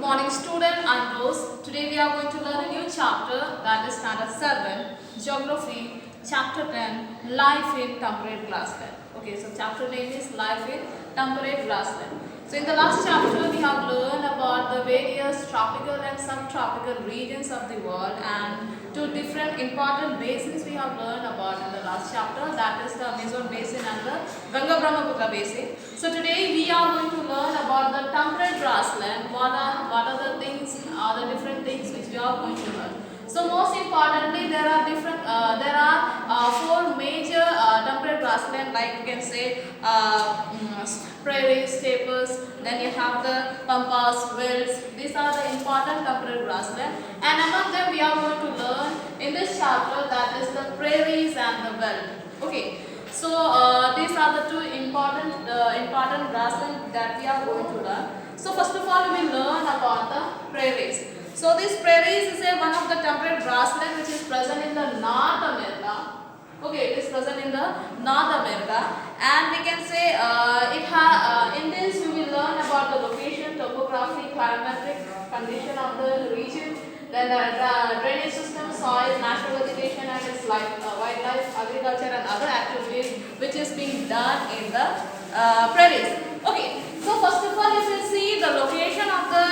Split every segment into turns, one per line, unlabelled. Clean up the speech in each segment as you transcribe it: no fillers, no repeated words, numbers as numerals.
morning student, I'm Rose. Today we are going to learn a new chapter, that is standard 7, Geography, chapter 10, Life in Temperate Grassland. Okay, so chapter name is Life in Temperate Grassland. So in the last chapter we have learned about the various tropical and subtropical regions of the world, and two different important basins we have learned about in the last chapter, that is the Amazon basin and the Ganga Brahmaputra basin. So today we are going to learn about the temperate grassland. What are the things, the different things which we are going to learn. So most importantly, there are four major temperate grassland, like you can say prairies, steppes, then you have the pampas, wilds. These are the important temperate grassland, and among them we are going to learn in this chapter, that is the prairies and the veld. Okay, so these are the two important grassland that we are going to learn. So first of all, we will learn about the prairies. So this prairies is one of the temperate grassland which is present in the North America. Okay, it is present in the North America, and we can say in this we will learn about the location, topography, climatic condition of the region, then the drainage system, soil, natural vegetation, and its wildlife, agriculture, and other activities which is being done in the prairies. Okay, so first of all, if you see the location of the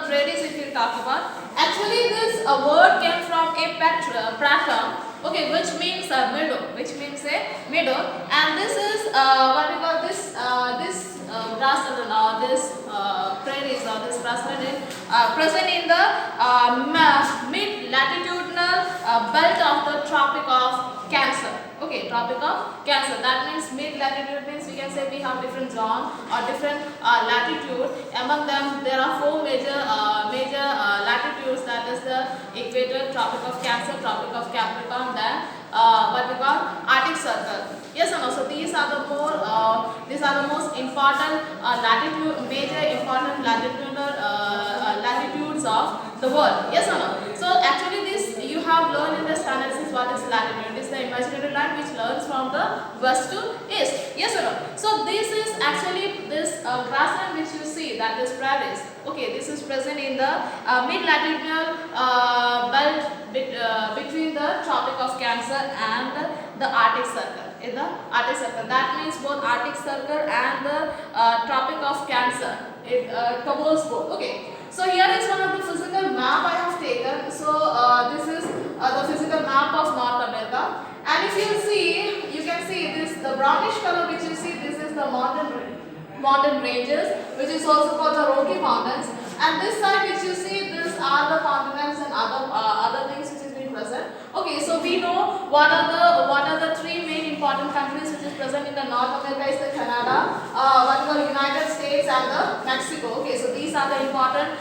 prairies, if you talk about, actually this word came from a pratum, okay, which means a meadow, and this is what we call this grassland, or this prairies, or this grassland is present in the mid-latitudinal belt of the Tropic of Cancer. Okay, Tropic of Cancer. That means mid-latitude means we can say we have different zone or different latitude. Among them, there are four major latitudes. That is the Equator, Tropic of Cancer, Tropic of Capricorn, then what we call Arctic Circle. Yes or no? So these are the most important major important latitudes of the world. Yes or no? So actually this you have learned in the standard 6 what is latitude. It is the imaginary line which learns from the west to east. Yes or no? So this is actually this grassland which you see, that is prairies. Okay, this is present in the mid-latitudinal belt between the Tropic of Cancer and the Arctic Circle. In the Arctic Circle, that means both Arctic Circle and the Tropic of Cancer. It covers both. Okay. So here is one of the physical map I have taken. So this is the physical map of North America, and if you see, you can see this, the brownish color which you see, this is the mountain ranges, which is also called the Rocky Mountains, and this side which you see, these are the continents and other things which is being present. Okay, so we know what are the three main important countries which is present in the North America is the Canada, United States, and the Mexico. Okay, so these are the important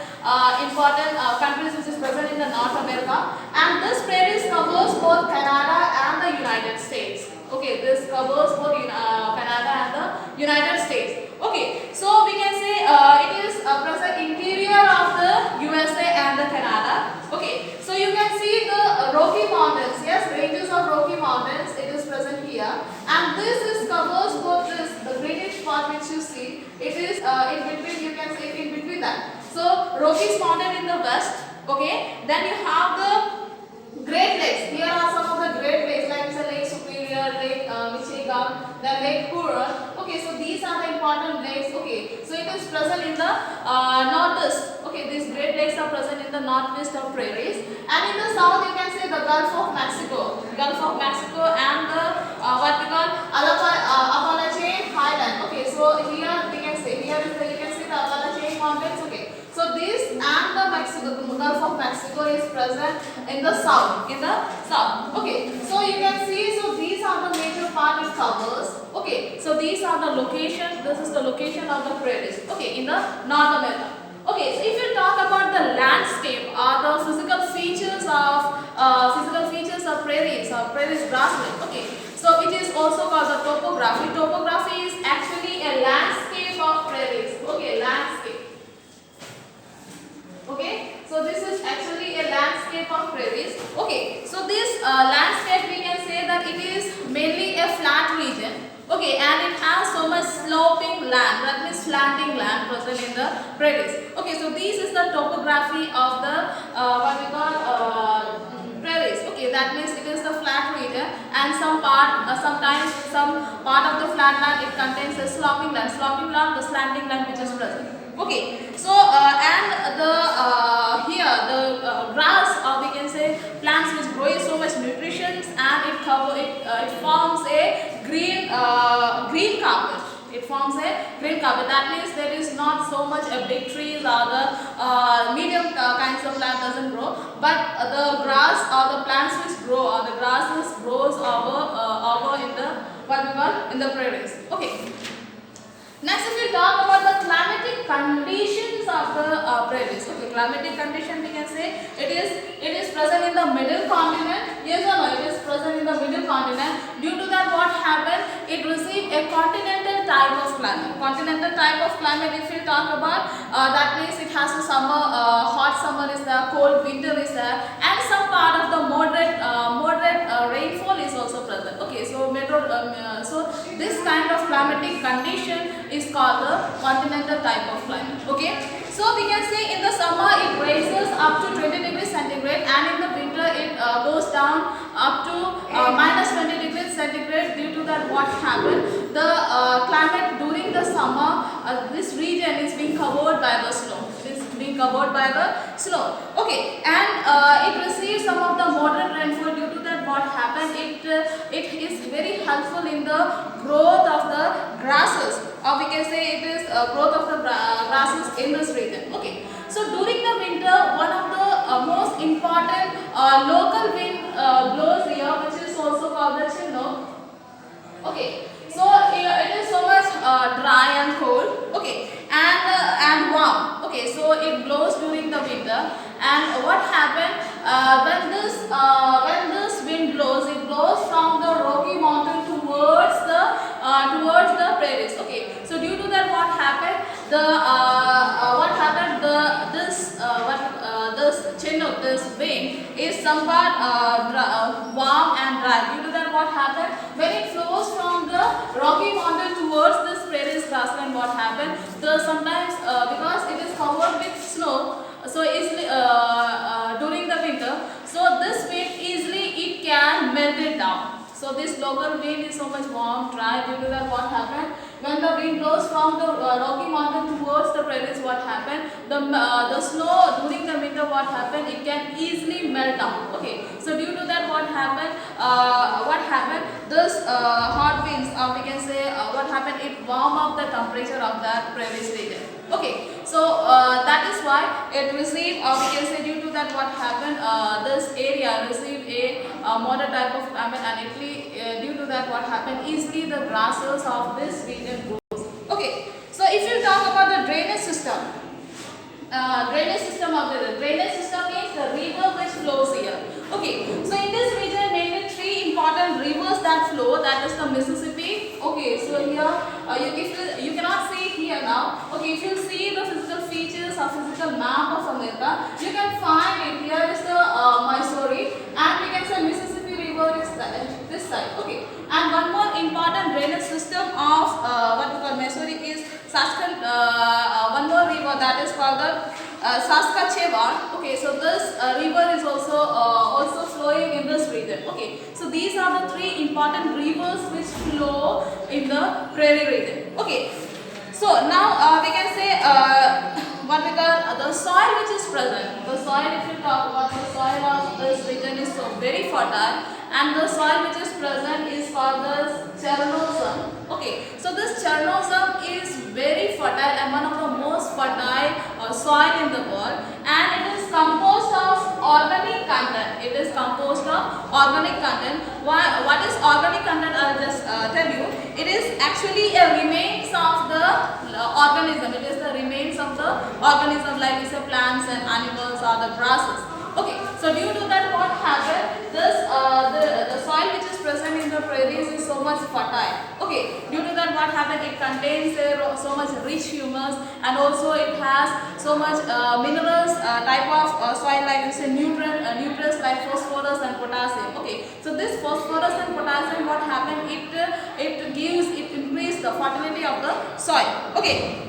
countries which is present in the North America, and this prairies covers both Canada and the United States. Okay, this covers both Canada and the United States. Okay, so we can say it is present interior of the USA and the Canada. Okay, so you can see the Rocky Mountains. Yes, ranges of Rocky Mountains. It is present here, and this is covers both the greenish part which you see. It is in between. You can say in between that. So Rockies Mountain in the west. Okay, then you have the Great Lakes. Here are some of the Great Lakes, like Lake Superior, Lake Michigan, then Lake Huron. Okay, so these are the important lakes. Okay, so it is present in the northeast. Okay, these Great Lakes are present in the northwest of prairies, and in the south you can say the Gulf of Mexico, and the what we call Appalachian Highland. Okay, so here we can say you can see the Appalachian Mountains. Okay, so this and the Gulf of Mexico is present in the south. Okay, so you can see, so these are the major part it covers. Okay, so these are the location. This is the location of the prairies. Okay, in the North America. Okay, so if you talk about the landscape or the physical features of prairies or prairies grassland. Okay, so it is also called the topography. Topography is actually a landscape of prairies. Okay, landscape. Okay, so this is actually a landscape of prairies. Okay, so this landscape we can say that it is mainly a flat region. Okay, and it has so much sloping land. That means flat slanting land present in the prairies. Okay, so this is the topography of the what we call prairies. Okay, that means it is the flat region, and sometimes some part of the flat land it contains a sloping land, the slanting land which is present. Okay, so and the here the grass, or we can say plants which grow so much nutrition, and it forms a green carpet. It forms a green carpet. That means there is not so much a big trees or the medium kinds of plant doesn't grow, but the grass or the plants which grow or the grasses grows over in the what we call in the prairies. Okay. Next, if we talk about the climatic conditions of the prairies. Okay, climatic condition we can say it is present in the middle continent. Yes or no? It is present in the middle continent. Due to that, what happened? It received a continental type of climate. Continental type of climate, if we talk about, that means it has a summer, hot summer is there, cold winter is there, and some part of the moderate rainfall is also present. Okay, so so this kind of climatic condition is called the continental type of climate. Okay, so we can say in the summer it rises up to 20 degrees centigrade, and in the winter it goes down up to minus 20 degrees centigrade. Due to that, what happened? The climate during the summer, this region is being covered by the snow. It is being covered by the snow. Okay, and it receives some of the moderate rainfall. Due to that, what happened? It is very helpful in the growth of the grasses, or we can say it is growth of the grasses in this region. Okay, so during the winter, one of the most important local wind blows here, which is also called the Chinook. Okay, so it is so much dry and cold. Okay, and warm. Okay, so it blows during the winter. And what happened when this wind blows? It blows from the Rocky Mountain towards the prairies. Okay, so due to that, what happened? This Chinook, this wind is somewhat warm and dry. Due to that, what happened? When it flows from the Rocky Mountain towards this prairies grassland, what happened? Sometimes because it is covered with snow, so easily during the winter, so this wind easily it can melt it down. So this local wind is so much warm, dry. Due to that, what happened? When the wind blows from the Rocky Mountain towards the prairies, what happened? The snow during the winter, what happened? It can easily melt down. Okay, so due to that, what happened? This hot winds, or we can say what happened? It warm up the temperature of that prairies region. Okay, so that is why it received, or we can say due to that, what happened? This area received a moderate type of climate, and due to that, what happened? Easily the grasses of this region grows. Okay, so if you talk about the drainage system, drainage system means the river which flows here. Okay, so in this region mainly three important rivers that flow, that is the Mississippi. Okay, so here you cannot see here now. Okay, if you see the physical features or physical map of America, you can find it. Here is the Missouri, and we can say Mississippi River is this side. Okay, and one more important drainage system of what we call Missouri is one more river, that is called the Saskatchewan. Okay, so this river is also flowing in this region. Okay, so these are the three important rivers which flow in the prairie region. Okay, so now we can say what we call the soil which is present. The soil, if you talk about the soil of this region, is so very fertile, and the soil which is present is called the Chernozem. Okay, so this Chernozem is very fertile and one of the most fertile soil in the world, and it is composed of organic content. It is composed of organic content. What is organic content? I'll just tell you. It is actually a remains of the organism. It is the remains of the organism, like we say plants and animals or the grasses. Okay, so due to that, what happened? The soil which is present in the prairies is so much fertile. Okay, due to that, what happened? It contains so much rich humus, and also it has so much minerals, type of soil, like we say nutrients like phosphorus and potassium. Okay, so this phosphorus and potassium, what happened? It increase the fertility of the soil. Okay.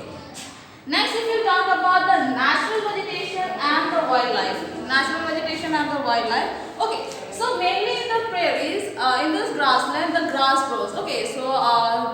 Next, if you talk about the natural vegetation and the wildlife. Natural vegetation and the wildlife. Okay, so mainly in the prairies, in this grassland, the grass grows. Okay, so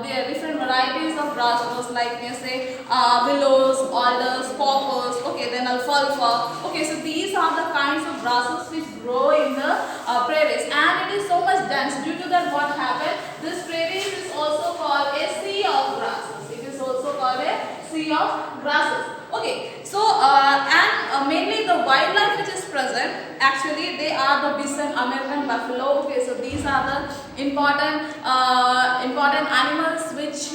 there are different varieties of grass grows, like you say willows, alders, poplars. Okay, then alfalfa. Okay, so these are the kinds of grasses which grow in the prairies, and it is so much dense. Due to that, what happened? This prairies is also called a sea of grasses. It is also called a sea of grasses. Okay, so mainly the wildlife which is present, actually they are the bison, American buffalo. Okay, so these are the important animals which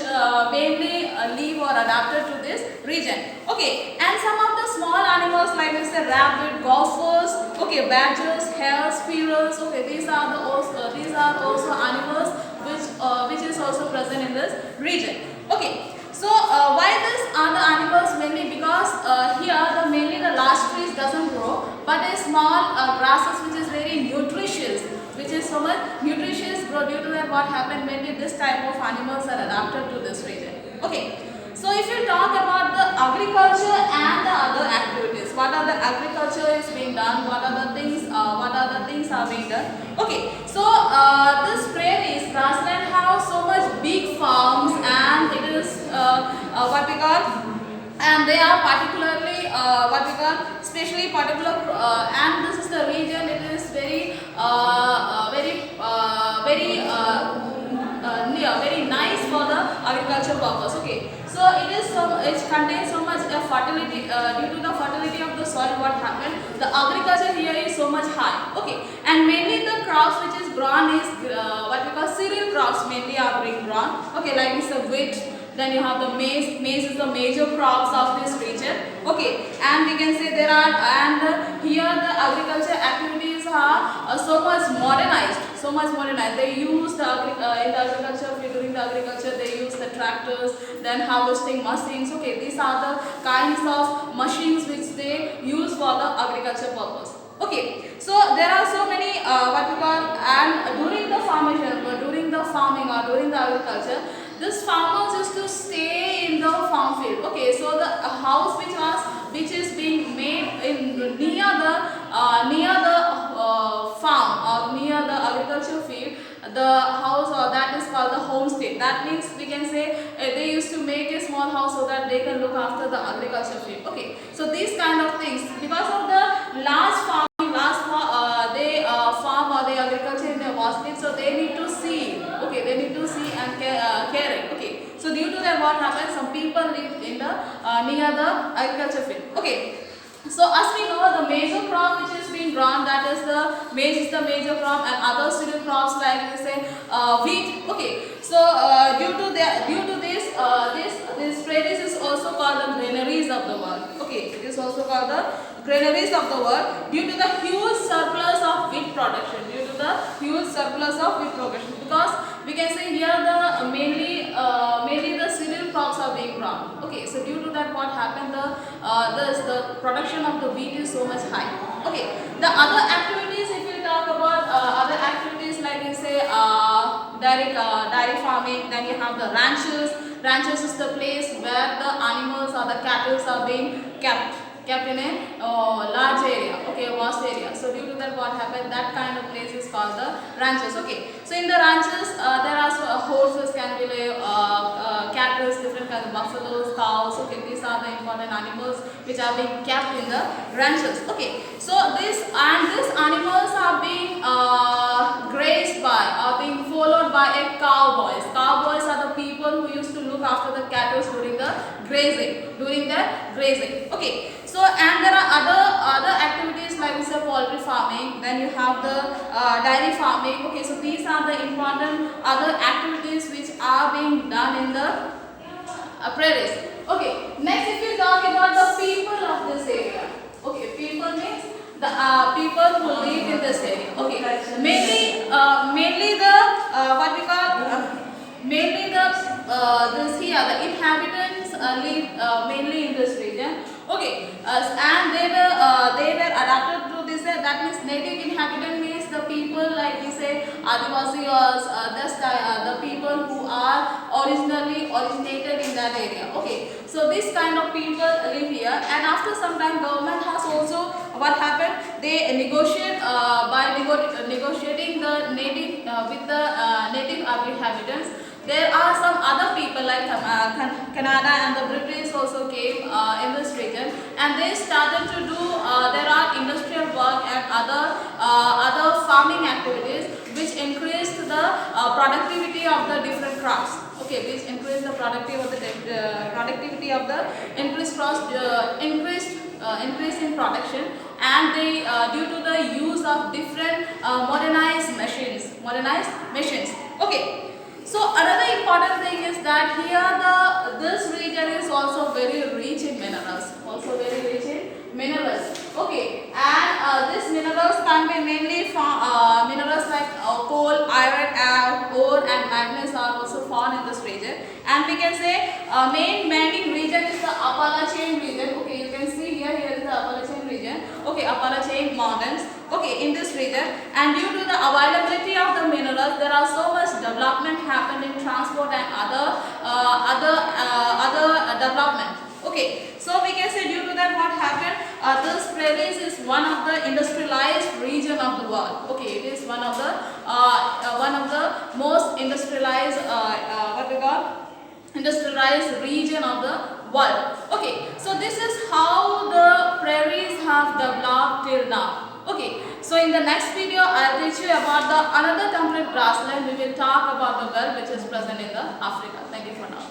mainly live or adapted to this region. Okay, and some of the small animals like we say rabbit, gophers, okay, badgers, hares, squirrels. Okay, these are also animals which is also present in this region. Okay. So why these are the animals? Mainly because here mainly the large trees doesn't grow, but a small grasses which is very nutritious, which is so much nutritious grow. Due to that, what happened? Mainly this type of animals are adapted to this region. Okay. So if you talk about the agriculture and the other activities, what are the agriculture is being done? What are the things? Are being done? Okay. So this prairies, grassland have so much big farms, and it is what we call, and they are particularly what we call specially particular, and this is the region. It is very nice for the agriculture purpose. Okay, so it contains so much fertility. Due to the fertility of the soil, what happened? The agriculture here is so much high. Okay, and mainly the crops which is grown is what we call cereal crops mainly are being grown. Okay, like it's the wheat. Then you have the maize. Maize is the major crops of this region. Okay, and we can say there are, and here the agriculture activities are so much modernized. So much modernized. They use the in the agriculture, during the agriculture they use the tractors, then harvesting machines. Okay, these are the kinds of machines which they use for the agriculture purpose. Okay, so there are so many what we call, and during the farming or during the agriculture, this farmers used to stay in the farm field. Okay, so the house which is being made in near the farm or near the agriculture field, the house or that is called the homestead. That means we can say they used to make a small house so that they can look after the agriculture field. Okay, so these kind of things, because of the they farm or the agriculture in their homestead, so they need to see. Okay, they need to see and care it. Okay, so due to that, what happens? Some people live in the near the agriculture field. Okay, so as we know, the major crop which is being grown, that is the maize is the major crop, and other cereal crops like we say wheat. Okay, so due to this prairies is also called the granaries of the world. Okay, it is also called the granaries of the world due to the huge surplus of wheat production. Because we can say here the mainly the cereal crops are being grown. Okay, so due to that, what happened? The production of the wheat is so much high. Okay, the other activities, if you talk about other activities like you say dairy farming, then you have the ranches. Ranches is the place where the animals or the cattle are being kept in a large area, okay, a vast area. So due to that, what happened? That kind of place is called the ranches. Okay, so in the ranches there are horses can be cattle, different kinds of buffaloes, cows. Okay, these are the important animals which are being kept in the ranches. Okay, so these animals are being grazed by, are being followed by a cowboys. Cowboys are the people who used to look after the cattle during the grazing. Okay, so and there are other activities like say poultry farming, then you have the dairy farming. Okay, so these are the important other activities which are being done in the prairies. Okay, next if you talk about the people of this area. Okay, people means the people who live in this area. Okay, mainly the what we call mainly the inhabitants live mainly in this region. Okay, and they were adapted to this. That that means native inhabitant means the people like we say Adivasi or the people who are originated in that area. Okay, so this kind of people live here, and after some time government has also what happened, they negotiate negotiating the native with the native inhabitants. There are some other people like Canada and the British also came in this region, and they started to do there are industrial work and other farming activities which increased the productivity of the different crops. Okay, which increased the productivity of the increase in production, and they due to the use of different modernized machines. Okay. So another important thing is that here this region is also very rich in minerals. Okay, and these minerals can be mainly minerals like coal, iron, ore, and manganese are also found in this region. And we can say main mining region is the Appalachian region. Okay, you can see here is the Appalachian region. Okay, Appalachian mountains. Okay, in this region, and due to the availability of the minerals, there are so much development happened in transport and other development. Okay, so we can say due to that what happened, this prairies is one of the industrialized region of the world. Okay, it is one of the most industrialized industrialized region of the world. Okay, so this is how the prairies have developed till now. Okay, so in the next video I will teach you about the another temperate grassland. We will talk about the well which is present in the Africa. Thank you for now.